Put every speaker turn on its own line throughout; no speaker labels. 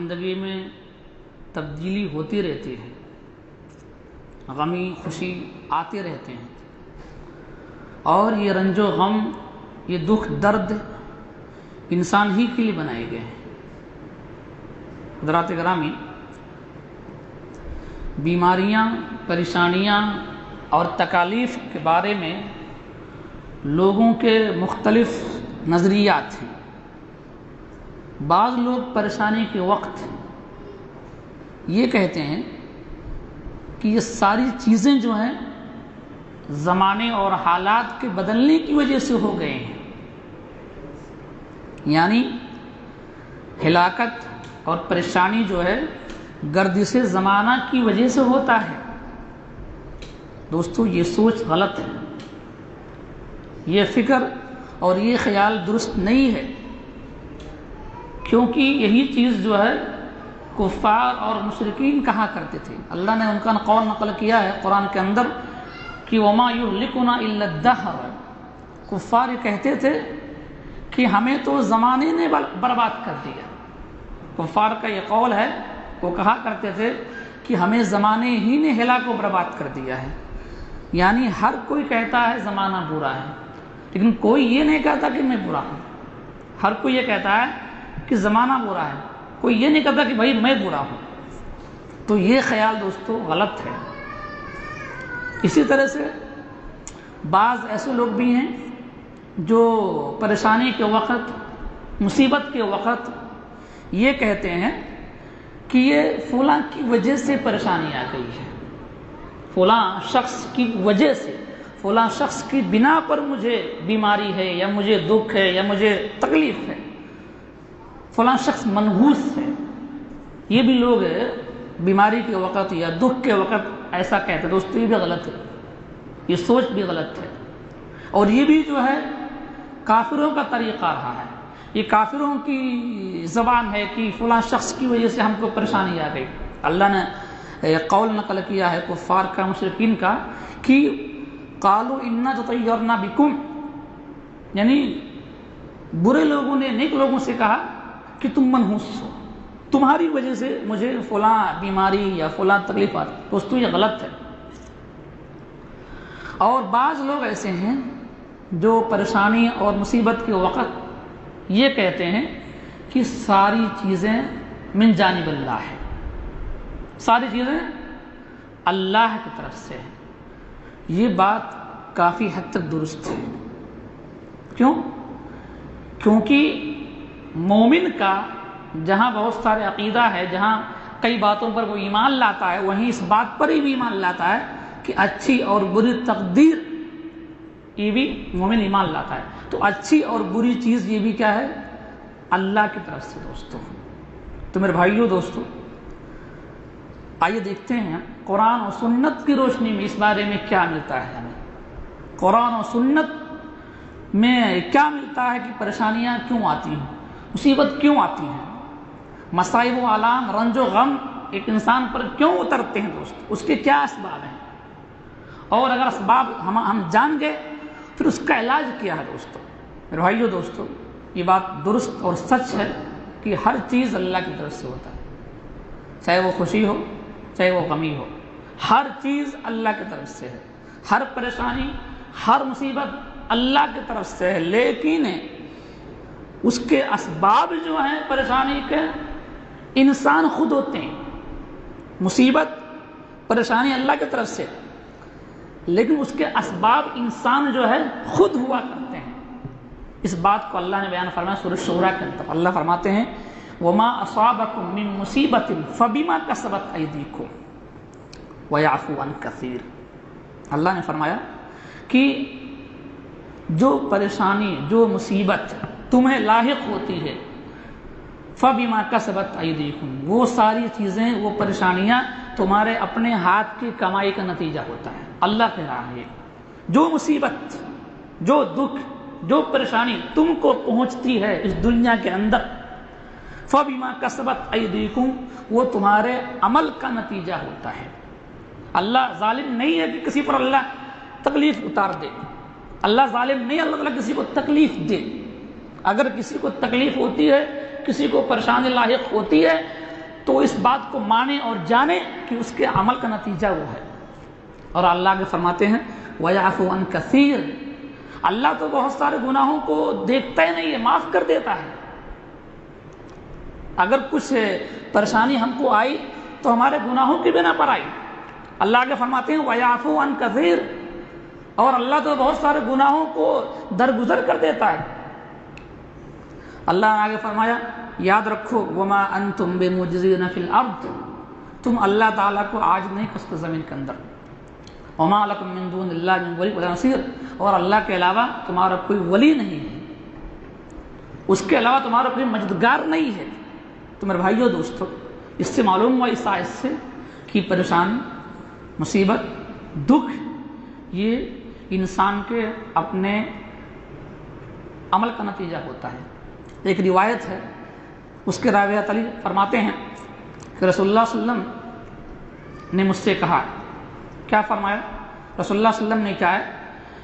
زندگی میں تبدیلی ہوتی رہتی ہے، غمی خوشی آتے رہتے ہیں، اور یہ رنج و غم، یہ دکھ درد انسان ہی کے لیے بنائے گئے ہیں۔ حضرات گرامی، بیماریاں، پریشانیاں اور تکالیف کے بارے میں لوگوں کے مختلف نظریات ہیں۔ بعض لوگ پریشانی کے وقت یہ کہتے ہیں کہ یہ ساری چیزیں جو ہیں زمانے اور حالات کے بدلنے کی وجہ سے ہو گئے ہیں، یعنی ہلاکت اور پریشانی جو ہے گردش زمانہ کی وجہ سے ہوتا ہے۔ دوستو، یہ سوچ غلط ہے، یہ فکر اور یہ خیال درست نہیں ہے، کیونکہ یہی چیز جو ہے کفار اور مشرکین کہا کرتے تھے۔ اللہ نے ان کا قول نقل کیا ہے قرآن کے اندر کہ وَمَا يُهْلِكُنَا إِلَّا الدَّهْرُ، کفار یہ کہتے تھے کہ ہمیں تو زمانے نے برباد کر دیا۔ کفار کا یہ قول ہے، وہ کہا کرتے تھے کہ ہمیں زمانے ہی نے ہلاک و برباد کر دیا ہے۔ یعنی ہر کوئی کہتا ہے زمانہ برا ہے، لیکن کوئی یہ نہیں کہتا کہ میں برا ہوں۔ ہر کوئی یہ کہتا ہے کہ زمانہ برا ہے، کوئی یہ نہیں کہتا کہ بھائی میں برا ہوں۔ تو یہ خیال دوستو غلط ہے۔ اسی طرح سے بعض ایسے لوگ بھی ہیں جو پریشانی کے وقت، مصیبت کے وقت یہ کہتے ہیں کہ یہ فلاں کی وجہ سے پریشانی آ گئی ہے، فلاں شخص کی وجہ سے، فلاں شخص کی بنا پر مجھے بیماری ہے، یا مجھے دکھ ہے، یا مجھے تکلیف ہے، فلاں شخص منحوس ہے۔ یہ بھی لوگ بیماری کے وقت یا دکھ کے وقت ایسا کہتے ہیں۔ دوستو، یہ بھی غلط ہے، یہ سوچ بھی غلط ہے، اور یہ بھی جو ہے کافروں کا طریقہ رہا ہے۔ یہ کافروں کی زبان ہے کہ فلاں شخص کی وجہ سے ہم کو پریشانی آ گئی۔ اللہ نے قول نقل کیا ہے کفار کا، مشرکین کا، کہ قالوا انا تطیرنا بکم، یعنی برے لوگوں نے نیک لوگوں سے کہا کہ تم منحوس ہو، تمہاری وجہ سے مجھے فلاں بیماری یا فلاں تکلیف آتی۔ دوستو، یہ غلط ہے۔ اور بعض لوگ ایسے ہیں جو پریشانی اور مصیبت کے وقت یہ کہتے ہیں کہ ساری چیزیں من جانب اللہ ہے، ساری چیزیں اللہ کی طرف سے ہیں۔ یہ بات کافی حد تک درست ہے۔ کیوں؟ کیونکہ مومن کا جہاں بہت سارے عقیدہ ہے، جہاں کئی باتوں پر وہ ایمان لاتا ہے، وہیں اس بات پر ہی بھی ایمان لاتا ہے کہ اچھی اور بری تقدیر، یہ بھی مومن ایمان لاتا ہے۔ تو اچھی اور بری چیز یہ بھی کیا ہے؟ اللہ کی طرف سے۔ دوستو، تو میرے بھائیو، دوستو، آئیے دیکھتے ہیں قرآن و سنت کی روشنی میں اس بارے میں کیا ملتا ہے ہمیں۔ قرآن و سنت میں کیا ملتا ہے کہ پریشانیاں کیوں آتی ہیں، مصیبت کیوں آتی ہیں، مصائب و آلام، رنج و غم ایک انسان پر کیوں اترتے ہیں دوست، اس کے کیا اسباب ہیں، اور اگر اسباب ہم جان گئے پھر اس کا علاج کیا ہے۔ دوستو، میرے بھائیو، دوستو، یہ بات درست اور سچ ہے کہ ہر چیز اللہ کی طرف سے ہوتا ہے، چاہے وہ خوشی ہو، چاہے وہ غمی ہو، ہر چیز اللہ کی طرف سے ہے۔ ہر پریشانی، ہر مصیبت اللہ کی طرف سے ہے، لیکن اس کے اسباب جو ہیں پریشانی کے، انسان خود ہوتے ہیں۔ مصیبت، پریشانی اللہ کی طرف سے، لیکن اس کے اسباب انسان جو ہے خود ہوا کرتے ہیں۔ اس بات کو اللہ نے بیان فرمایا سورۃ شورى کے اندر۔ اللہ فرماتے ہیں وَمَا أَصَابَكُم مِّن مُّصِيبَةٍ فَبِمَا كَسَبَتْ أَيْدِيكُمْ وَيَعْفُو عَن كَثِيرٍ۔ اللہ نے فرمایا کہ جو پریشانی، جو مصیبت تمہیں لاحق ہوتی ہے، فَبِمَا كَسَبَتْ أَيْدِيكُمْ، وہ ساری چیزیں، وہ پریشانیاں تمہارے اپنے ہاتھ کی کمائی کا نتیجہ ہوتا ہے۔ اللہ کہہ رہا ہے جو مصیبت، جو دکھ، جو پریشانی تم کو پہنچتی ہے اس دنیا کے اندر، فَبِمَا كَسَبَتْ أَيْدِيكُمْ، وہ تمہارے عمل کا نتیجہ ہوتا ہے۔ اللہ ظالم نہیں ہے کہ کسی پر اللہ تکلیف اتار دے، اللہ ظالم نہیں، اللہ تعالیٰ کسی کو تکلیف دے۔ اگر کسی کو تکلیف ہوتی ہے، کسی کو پریشانی لاحق ہوتی ہے، تو اس بات کو مانے اور جانے کہ اس کے عمل کا نتیجہ وہ ہے۔ اور اللہ کے فرماتے ہیں وَيَعْفُو عَنْ كَثِيرٍ، اللہ تو بہت سارے گناہوں کو دیکھتا ہی نہیں ہے، معاف کر دیتا ہے۔ اگر کچھ پریشانی ہم کو آئی تو ہمارے گناہوں کی بنا پر آئی۔ اللہ کے فرماتے ہیں وَيَعْفُو عَنْ كَثِيرٍ، اور اللہ تو بہت سارے گناہوں کو درگزر کر دیتا ہے۔ اللہ نے آگے فرمایا یاد رکھو وَمَا أَنْتُمْ بِمُعْجِزِينَ فِي الْأَرْضِ، تم اللہ تعالیٰ کو آج نہیں کر سکتے زمین کے اندر۔ وَمَا لَكُم مِّن دُونِ اللَّهِ مِن وَلِيٍّ وَلَا نَصِيرٍ، اور اللہ کے علاوہ تمہارا کوئی ولی نہیں ہے، اس کے علاوہ تمہارا کوئی مددگار نہیں ہے۔ تو میرے بھائیو دوستو، اس سے معلوم ہوا اس آیت سے کہ پریشانی، مصیبت، دکھ یہ انسان کے اپنے عمل کا نتیجہ ہوتا ہے۔ ایک روایت ہے، اس کے راویہ علی فرماتے ہیں کہ رسول اللہ صلی اللہ علیہ وسلم نے مجھ سے کہا، کیا فرمایا؟ رسول اللہ صلی اللہ علیہ وسلم نے کہا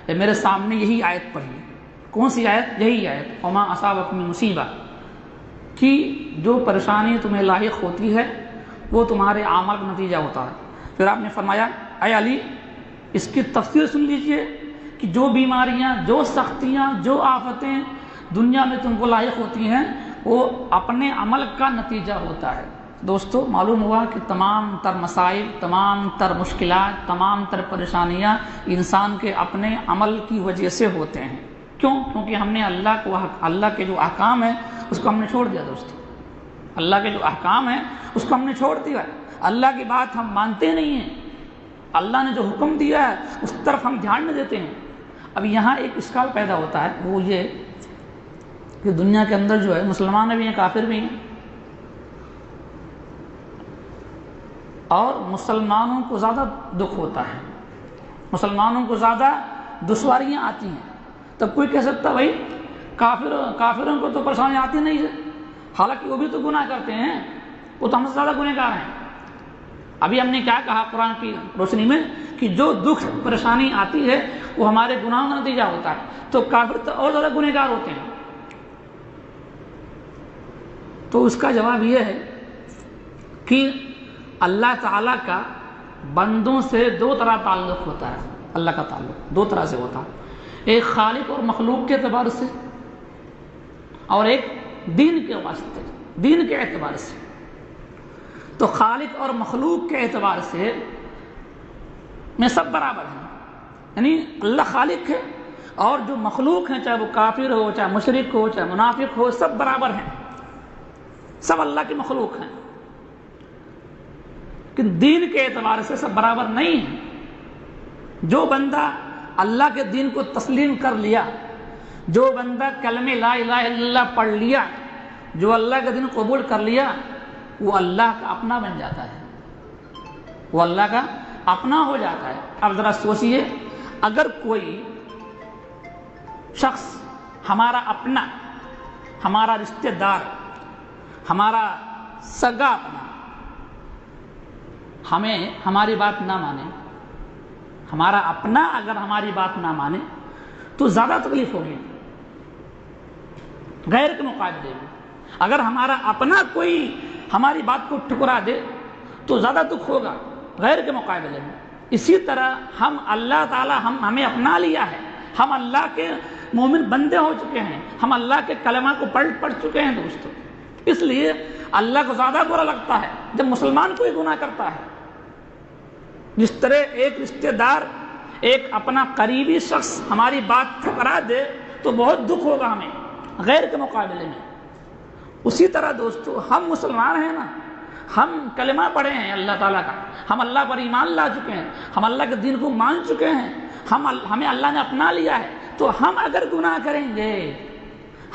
ہے میرے سامنے یہی آیت پڑھی۔ کون سی آیت؟ یہی آیت وما اصابکم من مصیبہ، کہ جو پریشانی تمہیں لاحق ہوتی ہے وہ تمہارے عمل کا نتیجہ ہوتا ہے۔ پھر آپ نے فرمایا اے علی اس کی تفسیر سن لیجئے کہ جو بیماریاں، جو سختیاں، جو آفتیں دنیا میں تم کو لاحق ہوتی ہیں وہ اپنے عمل کا نتیجہ ہوتا ہے۔ دوستو معلوم ہوا کہ تمام تر مسائل، تمام تر مشکلات، تمام تر پریشانیاں انسان کے اپنے عمل کی وجہ سے ہوتے ہیں۔ کیوں؟ کیونکہ ہم نے اللہ کے جو احکام ہیں اس کو ہم نے چھوڑ دیا۔ دوستو اللہ کے جو احکام ہیں اس کو ہم نے چھوڑ دیا، اللہ کی بات ہم مانتے نہیں ہیں، اللہ نے جو حکم دیا ہے اس طرف ہم دھیان نہیں دیتے ہیں۔ اب یہاں ایک اشکال پیدا ہوتا ہے، وہ یہ کہ دنیا کے اندر جو ہے مسلمان بھی ہیں، کافر بھی ہیں، اور مسلمانوں کو زیادہ دکھ ہوتا ہے، مسلمانوں کو زیادہ دشواریاں آتی ہیں۔ تب کوئی کہہ سکتا بھائی کافروں کو تو پریشانی آتی نہیں ہے، حالانکہ وہ بھی تو گناہ کرتے ہیں، وہ تو ہم سے زیادہ گنہگار ہیں۔ ابھی ہم نے کیا کہا قرآن کی روشنی میں کہ جو دکھ پریشانی آتی ہے وہ ہمارے گناہوں کا نتیجہ ہوتا ہے، تو کافر تو اور زیادہ گنہگار ہوتے ہیں۔ تو اس کا جواب یہ ہے کہ اللہ تعالیٰ کا بندوں سے دو طرح تعلق ہوتا ہے۔ اللہ کا تعلق دو طرح سے ہوتا ہے، ایک خالق اور مخلوق کے اعتبار سے، اور ایک دین کے واسطے، دین کے اعتبار سے۔ تو خالق اور مخلوق کے اعتبار سے میں سب برابر ہیں، یعنی اللہ خالق ہے اور جو مخلوق ہیں، چاہے وہ کافر ہو، چاہے مشرک ہو، چاہے منافق ہو، سب برابر ہیں، سب اللہ کے مخلوق ہیں۔ لیکن دین کے اعتبار سے سب برابر نہیں ہیں۔ جو بندہ اللہ کے دین کو تسلیم کر لیا، جو بندہ کلمہ لا الہ الا اللہ پڑھ لیا، جو اللہ کا دین قبول کر لیا، وہ اللہ کا اپنا بن جاتا ہے، وہ اللہ کا اپنا ہو جاتا ہے۔ اب ذرا سوچئے، اگر کوئی شخص ہمارا اپنا، ہمارا رشتہ دار، ہمارا سگا اپنا ہمیں ہماری بات نہ مانے، ہمارا اپنا اگر ہماری بات نہ مانے تو زیادہ تکلیف ہوگی غیر کے مقابلے میں۔ اگر ہمارا اپنا کوئی ہماری بات کو ٹھکرا دے تو زیادہ دکھ ہوگا غیر کے مقابلے میں۔ اسی طرح ہم اللہ تعالیٰ ہمیں اپنا لیا ہے، ہم اللہ کے مومن بندے ہو چکے ہیں، ہم اللہ کے کلمہ کو پڑھ چکے ہیں دوستو۔ اس لیے اللہ کو زیادہ برا لگتا ہے جب مسلمان کوئی گناہ کرتا ہے۔ جس طرح ایک رشتہ دار، ایک اپنا قریبی شخص ہماری بات ٹھکرا دے تو بہت دکھ ہوگا ہمیں غیر کے مقابلے میں، اسی طرح دوستو ہم مسلمان ہیں نا، ہم کلمہ پڑھے ہیں اللہ تعالیٰ کا، ہم اللہ پر ایمان لا چکے ہیں، ہم اللہ کے دین کو مان چکے ہیں، ہمیں اللہ نے اپنا لیا ہے، تو ہم اگر گناہ کریں گے،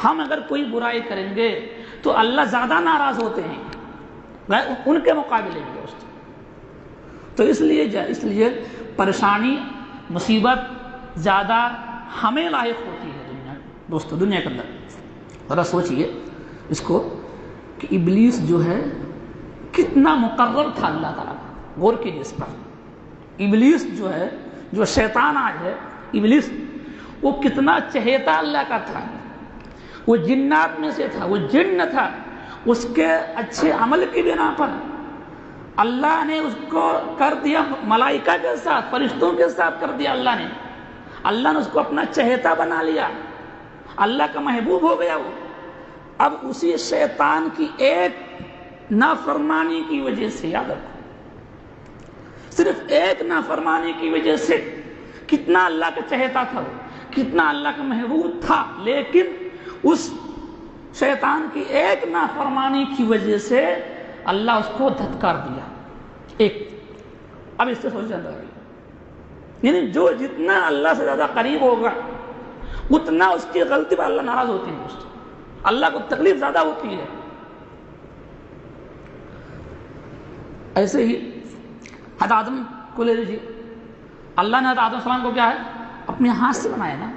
ہم اگر کوئی برائی کریں گے تو اللہ زیادہ ناراض ہوتے ہیں ان کے مقابلے میں دوست۔ تو اس لیے پریشانی، مصیبت زیادہ ہمیں لاحق ہوتی ہے دوستو دنیا کے اندر۔ ذرا سوچئے اس کو کہ ابلیس جو ہے کتنا مقرر تھا اللہ تعالیٰ کا، غور کیجیے اس پر۔ ابلیس جو ہے، جو شیطان آج ہے، ابلیس وہ کتنا چہیتا اللہ کا تھا، وہ جنات میں سے تھا، وہ جن تھا، اس کے اچھے عمل کی بنا پر اللہ نے اس کو کر دیا ملائکہ کے ساتھ، فرشتوں کے ساتھ کر دیا اللہ نے اس کو اپنا چہیتا بنا لیا، اللہ کا محبوب ہو گیا وہ۔ اب اسی شیطان کی ایک نافرمانی کی وجہ سے، یاد رکھو، صرف ایک نافرمانی کی وجہ سے کتنا اللہ کا چہیتا تھا وہ، کتنا اللہ کا محبوب تھا، لیکن اس شیطان کی ایک نافرمانی کی وجہ سے اللہ اس کو دھتکار دیا ایک۔ اب اس سے سوچ جاتا ہے، یعنی جو جتنا اللہ سے زیادہ قریب ہوگا اتنا اس کی غلطی پر اللہ ناراض ہوتی ہے دوست، اللہ کو تکلیف زیادہ ہوتی ہے۔ ایسے ہی حضرت آدم کو لے لیجیے، اللہ نے حضرت آدم السلام کو کیا ہے اپنے ہاتھ سے بنایا نا،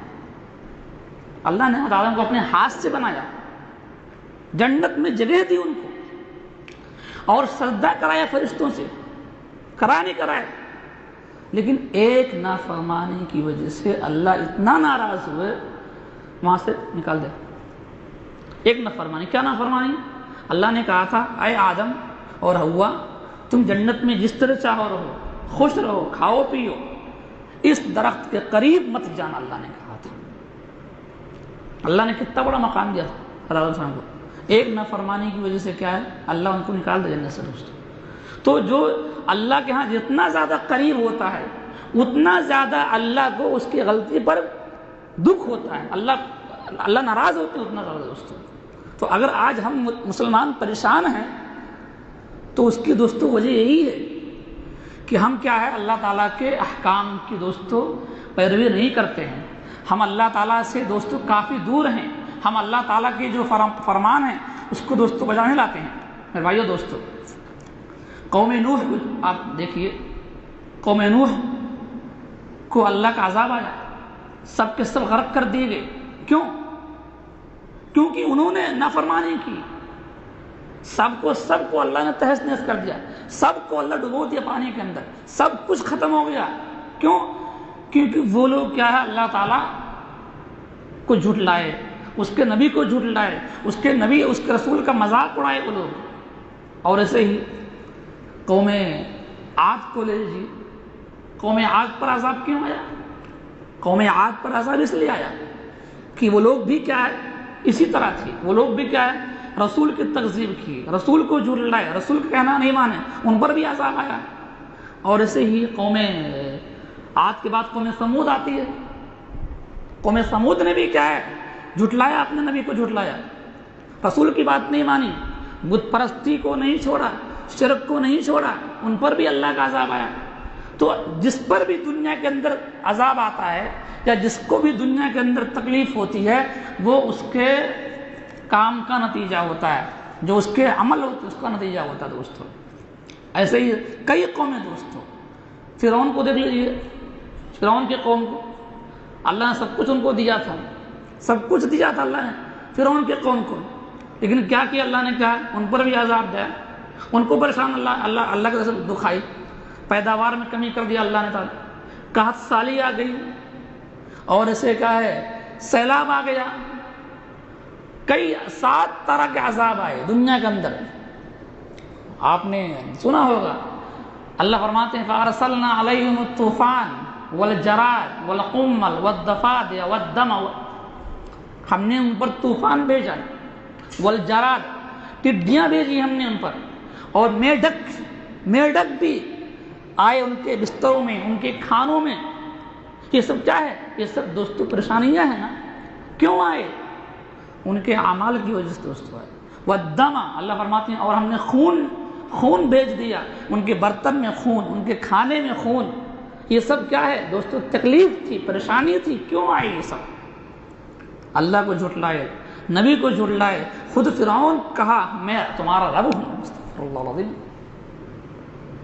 اللہ نے حضرت آدم کو اپنے ہاتھ سے بنایا، جنت میں جگہ دی ان کو اور سجدہ کرایا فرشتوں سے، کرا نہیں کرایا، لیکن ایک نافرمانی کی وجہ سے اللہ اتنا ناراض ہوئے وہاں سے نکال دیا۔ ایک نافرمانی، کیا نافرمانی؟ اللہ نے کہا تھا اے آدم اور حوا تم جنت میں جس طرح چاہو رہو، خوش رہو، کھاؤ پیو، اس درخت کے قریب مت جانا، اللہ نے کہا تھا۔ اللہ نے کتنا بڑا مقام دیا تھا آدم السلام کو، ایک نافرمانی کی وجہ سے کیا ہے اللہ ان کو نکال دیا جنت سے دوستو۔ تو جو اللہ کے ہاں جتنا زیادہ قریب ہوتا ہے اتنا زیادہ اللہ کو اس کی غلطی پر دکھ ہوتا ہے، اللہ ناراض ہوتے ہیں اتنا زیادہ دوستو۔ تو اگر آج ہم مسلمان پریشان ہیں تو اس کی دوستو وجہ یہی ہے کہ ہم کیا ہے اللہ تعالیٰ کے احکام کی دوستو پیروی نہیں کرتے ہیں، ہم اللہ تعالیٰ سے دوستو کافی دور ہیں، ہم اللہ تعالیٰ کے جو فرمان ہیں اس کو دوستو بجا نہیں لاتے ہیں۔ میرے بھائیو دوستو، قوم نوح آپ دیکھیے، قوم نوح کو اللہ کا عذاب آیا، سب کے سب غرق کر دیے گئے، کیوں؟ کیونکہ انہوں نے نافرمانی کی، سب کو اللہ نے تہس نہس کر دیا، سب کو اللہ ڈبو دیا پانی کے اندر، سب کچھ ختم ہو گیا، کیوں؟ کیونکہ وہ لوگ کیا ہے اللہ تعالیٰ کو جھوٹ لائے، اس کے نبی کو جھوٹ لائے، اس کے نبی اس کے رسول کا مذاق اڑائے وہ لوگ۔ اور ایسے ہی قوم عاد کو لے لیجیے، قوم عاد پر عذاب کیوں آیا؟ قوم عاد پر عذاب اس لیے آیا کہ وہ لوگ بھی کیا ہے اسی طرح تھی، وہ لوگ بھی کیا ہے رسول کی تکذیب کی، رسول کو جھوٹ لائے، رسول کا کہنا نہیں مانے، ان پر بھی عذاب آیا۔ اور ایسے ہی قوم عاد کے بعد قوم سمود آتی ہے، قوم سمود نے بھی کیا ہے جھٹلایا، اپنے نبی کو جھٹلایا، رسول کی بات نہیں مانی، بت پرستی کو نہیں چھوڑا، شرک کو نہیں چھوڑا، ان پر بھی اللہ کا عذاب آیا۔ تو جس پر بھی دنیا کے اندر عذاب آتا ہے یا جس کو بھی دنیا کے اندر تکلیف ہوتی ہے وہ اس کے کام کا نتیجہ ہوتا ہے، جو اس کے عمل ہوتے اس کا نتیجہ ہوتا ہے دوستو۔ ایسے ہی کئی قومیں دوستو، فرعون کو دیکھ لیجیے، فرعون کی قوم کو اللہ نے سب کچھ ان کو دیا تھا، سب کچھ دیا تھا اللہ نے فرعون کی قوم کو، لیکن کیا کیا اللہ نے؟ کہا ان پر بھی عذاب دیا، ان کو پریشان اللہ کی طرف سے دکھائی، پیداوار میں کمی کر دیا اللہ نے تعالیٰ، قحط سالی آ گئی، اور اسے کیا ہے سیلاب آ گیا، کئی 7 طرح کے عذاب آئے دنیا کے اندر۔ آپ نے سنا ہوگا اللہ فرماتے ہیں فَأَرْسَلْنَا عَلَيْهِمُ الطُّوفَانَ وَالْجَرَادَ وَالْقُمَّلَ وَالضَّفَادِعَ وَالدَّمَ، ہم نے ان پر طوفان بھیجا، والجراد ٹڈیاں بھیجی ہم نے ان پر، اور میڈک بھی آئے ان کے بستروں میں، ان کے کھانوں میں۔ یہ سب کیا ہے؟ یہ سب دوستو پریشانیاں ہیں نا، کیوں آئے؟ ان کے اعمال کی وجہ سے دوستو آئے۔ والدم، اللہ فرماتے ہیں اور ہم نے خون بھیج دیا، ان کے برتن میں خون، ان کے کھانے میں خون۔ یہ سب کیا ہے دوستو؟ تکلیف تھی، پریشانی تھی، کیوں آئی یہ سب؟ اللہ کو جھٹلائے، نبی کو جھٹلائے، خود فرعون کہا میں تمہارا رب ہوں، استغفر اللہ العظیم۔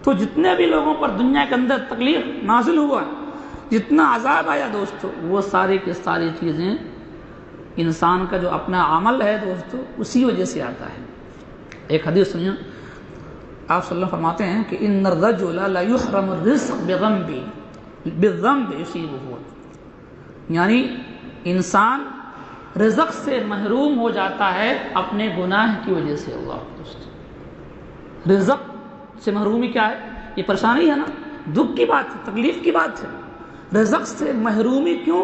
تو جتنے بھی لوگوں پر دنیا کے اندر تکلیف نازل ہوا، جتنا عذاب آیا دوستو، وہ ساری کی ساری چیزیں انسان کا جو اپنا عمل ہے دوستو اسی وجہ سے آتا ہے۔ ایک حدیث سنیے، آپ صلی اللہ علیہ وسلم فرماتے ہیں کہ ان الرجل لا يحرم الرزق بالذنب يصيبه، یعنی انسان رزق سے محروم ہو جاتا ہے اپنے گناہ کی وجہ سے۔ اللہ دوست، رزق سے محرومی کیا ہے؟ یہ پریشانی ہے نا، دکھ کی بات ہے، تکلیف کی بات ہے۔ رزق سے محرومی کیوں؟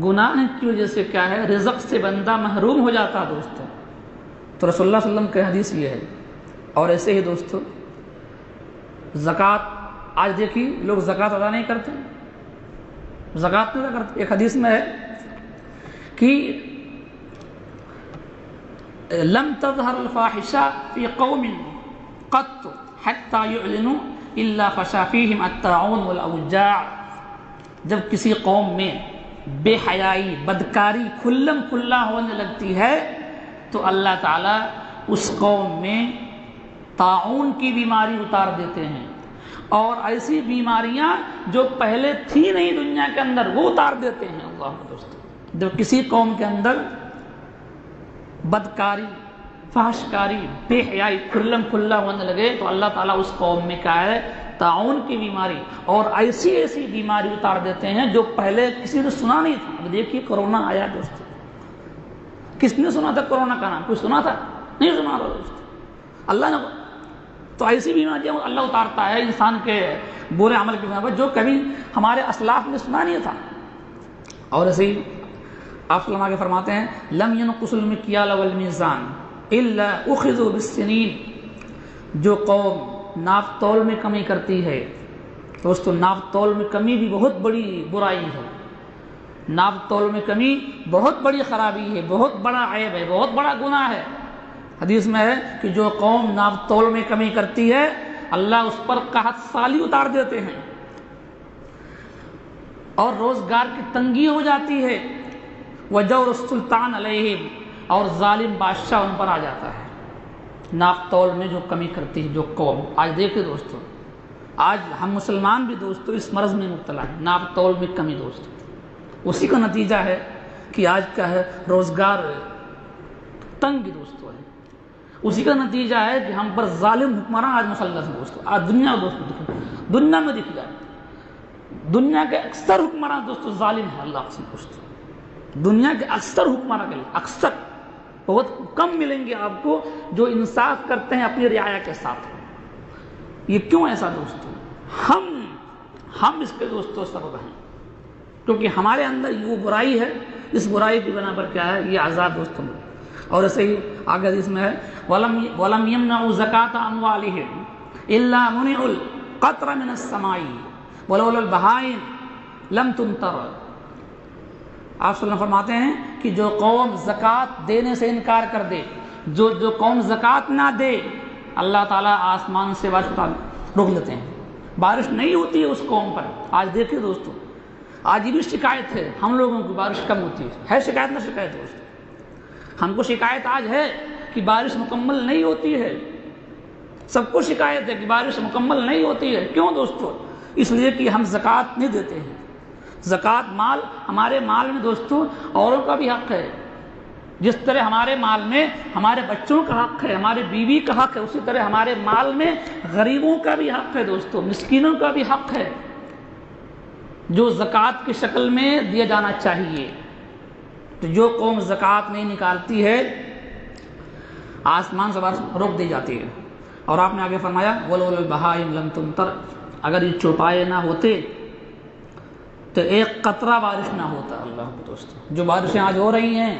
گناہ کی وجہ سے کیا ہے، رزق سے بندہ محروم ہو جاتا ہے دوستو۔ تو رسول اللہ صلی اللہ علیہ وسلم کی حدیث یہ ہے۔ اور ایسے ہی دوستو زکوٰۃ، آج دیکھیے لوگ زکوٰۃ ادا نہیں کرتے، زکوٰۃ نہیں ادا کرتے۔ ایک حدیث میں ہے کہ لم تظہر الفاحشہ فی قوم قط حتی یعلنوا الا فشا فیہم الطاعون والاوجاع۔ جب کسی قوم میں بے حیائی، بدکاری کھلم کھلا ہونے لگتی ہے تو اللہ تعالیٰ اس قوم میں طاعون کی بیماری اتار دیتے ہیں، اور ایسی بیماریاں جو پہلے تھی نہیں دنیا کے اندر وہ اتار دیتے ہیں۔ اللہ دوستو، جب کسی قوم کے اندر بدکاری، فحشکاری، بے حیائی کھلم کھلا ہونے لگے تو اللہ تعالیٰ اس قوم میں کیا ہے، طاعون کی بیماری اور ایسی ایسی بیماری اتار دیتے ہیں جو پہلے کسی نے سنا نہیں تھا۔ اب دیکھیے کرونا آیا دوستو، کس نے سنا تھا کرونا کا نام؟ کوئی سنا تھا؟ نہیں سنا تھا دوستو۔ اللہ نے تو ایسی بیماریاں اللہ اتارتا ہے انسان کے برے عمل کی بنا پر جو کبھی ہمارے اسلاف نے سنا نہیں تھا۔ اور ایسے ہی آپ صلی اللہ علیہ وسلم فرماتے ہیں لم ينقص المکیال والمیزان الا اخذوا بالسنین۔ جو قوم ناپ تول میں کمی کرتی ہے دوستو، ناپ تول میں کمی بھی بہت بڑی برائی ہے، ناپ تول میں کمی بہت بڑی خرابی ہے، بہت بڑا عیب ہے، بہت بڑا گناہ ہے۔ حدیث میں ہے کہ جو قوم ناپ تول میں کمی کرتی ہے اللہ اس پر قحط سالی اتار دیتے ہیں، اور روزگار کی تنگی ہو جاتی ہے، وجور السلطان علیہم، اور ظالم بادشاہ ان پر آ جاتا ہے۔ ناپ تول میں جو کمی کرتی ہے جو قوم، آج دیکھیں دوستو، آج ہم مسلمان بھی دوستو اس مرض میں مبتلا ہیں، ناپ تول میں کمی دوستو۔ اسی کا نتیجہ ہے کہ آج کا ہے روزگار تنگ دوستو ہے، اسی کا نتیجہ ہے کہ ہم پر ظالم حکمراں آج مسلط ہیں دوستو۔ آج دنیا دوستو، دنیا میں دیکھ جائے دنیا کے اکثر حکمراں دوستو ظالم ہیں۔ اللہ سے دوستو، دنیا کے اکثر حکمراں کے لیے اکثر بہت کم ملیں گے آپ کو جو انصاف کرتے ہیں اپنی رعایا کے ساتھ۔ یہ کیوں ایسا دوستو؟ ہم اس کے دوستو سبب ہیں، کیونکہ ہمارے اندر وہ برائی ہے، اس برائی کی بنا پر کیا ہے یہ عذاب دوستوں۔ اور ایسے ہی آگے حدیث میں ہے وَلَمْ يَمْنَعُوا زَكَاةَ أَمْوَالِهِمْ إِلَّا مُنِعُوا الْقَطْرَ مِنَ السَّمَاءِ وَلَوْلَا الْبَهَائِمُ لَمْ تُمْطَرْ۔ آپ صلی اللہ علیہ وسلم فرماتے ہیں کہ جو قوم زکوٰۃ دینے سے انکار کر دے، جو قوم زکوٰۃ نہ دے، اللہ تعالیٰ آسمان سے بارش روک لیتے ہیں، بارش نہیں ہوتی ہے اس قوم پر۔ آج دیکھیں دوستو، آج یہ بھی شکایت ہے ہم لوگوں کی، بارش کم ہوتی ہے شکایت نہ شکایت دوستو، ہم کو شکایت آج ہے کہ بارش مکمل نہیں ہوتی ہے، سب کو شکایت ہے کہ بارش مکمل نہیں ہوتی ہے۔ کیوں دوستو؟ اس لیے کہ ہم زکوٰۃ نہیں دیتے ہیں۔ زکوٰۃ مال، ہمارے مال میں دوستو اوروں کا بھی حق ہے، جس طرح ہمارے مال میں ہمارے بچوں کا حق ہے، ہمارے بیوی کا حق ہے، اسی طرح ہمارے مال میں غریبوں کا بھی حق ہے دوستو، مسکینوں کا بھی حق ہے جو زکوٰۃ کی شکل میں دیا جانا چاہیے۔ تو جو قوم زکوٰۃ نہیں نکالتی ہے آسمان سے بارش روک دی جاتی ہے۔ اور آپ نے آگے فرمایا وَلَوْلَا الْبَهَائِمُ لَمْ تُمْطَرْ، اگر یہ چوپائے نہ ہوتے تو ایک قطرہ بارش نہ ہوتا۔ اللہ دوستو، جو بارشیں آج ہو رہی ہیں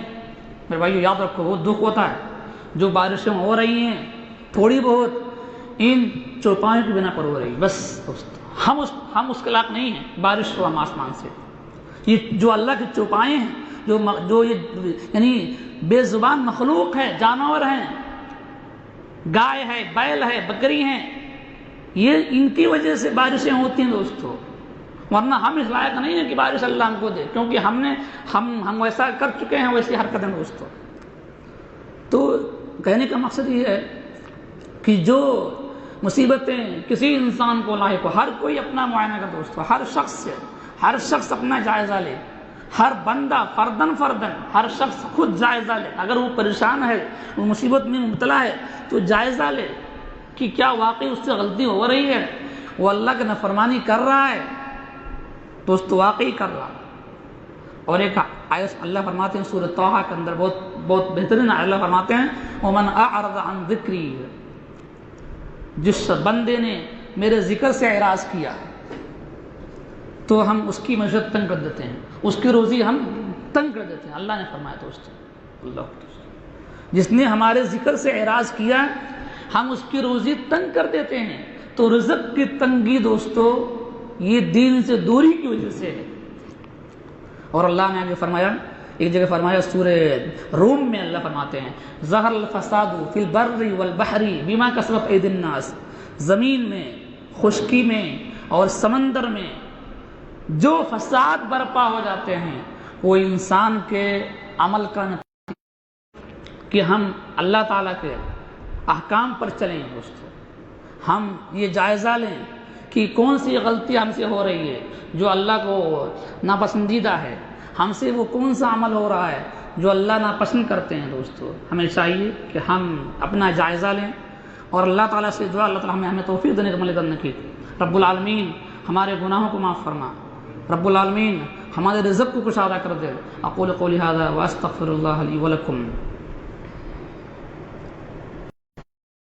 میرے بھائیو یاد رکھو، وہ دکھ ہوتا ہے جو بارشیں ہو رہی ہیں تھوڑی بہت ان چوپایوں کی بنا پر ہو رہی، بس دوستو ہم اس کے لائق نہیں ہیں بارش ہو ہم آسمان سے۔ یہ جو اللہ کی چوپائیں ہیں، جو یہ یعنی بے زبان مخلوق ہے، جانور ہیں، گائے ہے، بیل ہے، بکری ہیں، یہ ان کی وجہ سے بارشیں ہوتی ہیں دوستو، ورنہ ہم اس لائق نہیں ہیں کہ بارش اللہ ہم کو دے، کیونکہ ہم ویسا کر چکے ہیں، ویسی حرکتیں دوستو۔ تو کہنے کا مقصد یہ ہے کہ جو مصیبتیں کسی انسان کو لاحق ہو، ہر کوئی اپنا معائنہ کر دوستو، ہر شخص اپنا جائزہ لے، ہر بندہ فردن ہر شخص خود جائزہ لے، اگر وہ پریشان ہے، وہ مصیبت میں مبتلا ہے تو جائزہ لے کہ کیا واقعی اس سے غلطی ہو رہی ہے، وہ اللہ کی نافرمانی کر رہا ہے دوستو، واقعی کر رہا، اور ایک آیت اللہ فرماتے ہیں سورۃ طٰہٰ کے اندر، بہت بہترین اللہ فرماتے ہیں وَمَنْ أَعْرَضَ عَنْ ذِكْرِي، جس بندے نے میرے ذکر سے اعراض کیا تو ہم اس کی معیشت تنگ کر دیتے ہیں، اس کی روزی ہم تنگ کر دیتے ہیں۔ اللہ نے فرمایا دوستو، اللہ جس نے ہمارے ذکر سے اعراض کیا ہم اس کی روزی تنگ کر دیتے ہیں۔ تو رزق کی تنگی دوستو یہ دین سے دوری کی وجہ سے ہے۔ اور اللہ نے آگے فرمایا، ایک جگہ فرمایا سورہ روم میں اللہ فرماتے ہیں ظہر الفساد فی البر والبحر بما کسبت ایدی الناس، زمین میں، خشکی میں اور سمندر میں جو فساد برپا ہو جاتے ہیں وہ انسان کے عمل کا نتیجہ کہ ہم اللہ تعالیٰ کے احکام پر چلیں دوستو، ہم یہ جائزہ لیں کہ کون سی غلطی ہم سے ہو رہی ہے جو اللہ کو ناپسندیدہ ہے، ہم سے وہ کون سا عمل ہو رہا ہے جو اللہ ناپسند کرتے ہیں۔ دوستو ہمیں چاہیے کہ ہم اپنا جائزہ لیں اور اللہ تعالیٰ سے دعا، اللہ تعالیٰ ہمیں توفیق دینے کا عمل کرنے کی۔ رب العالمین ہمارے گناہوں کو معاف فرما، رب العالمین ہمارے رزق کو کشادہ کر دے۔ اقول قولی ھذا واستغفر اللہ لی ولکم۔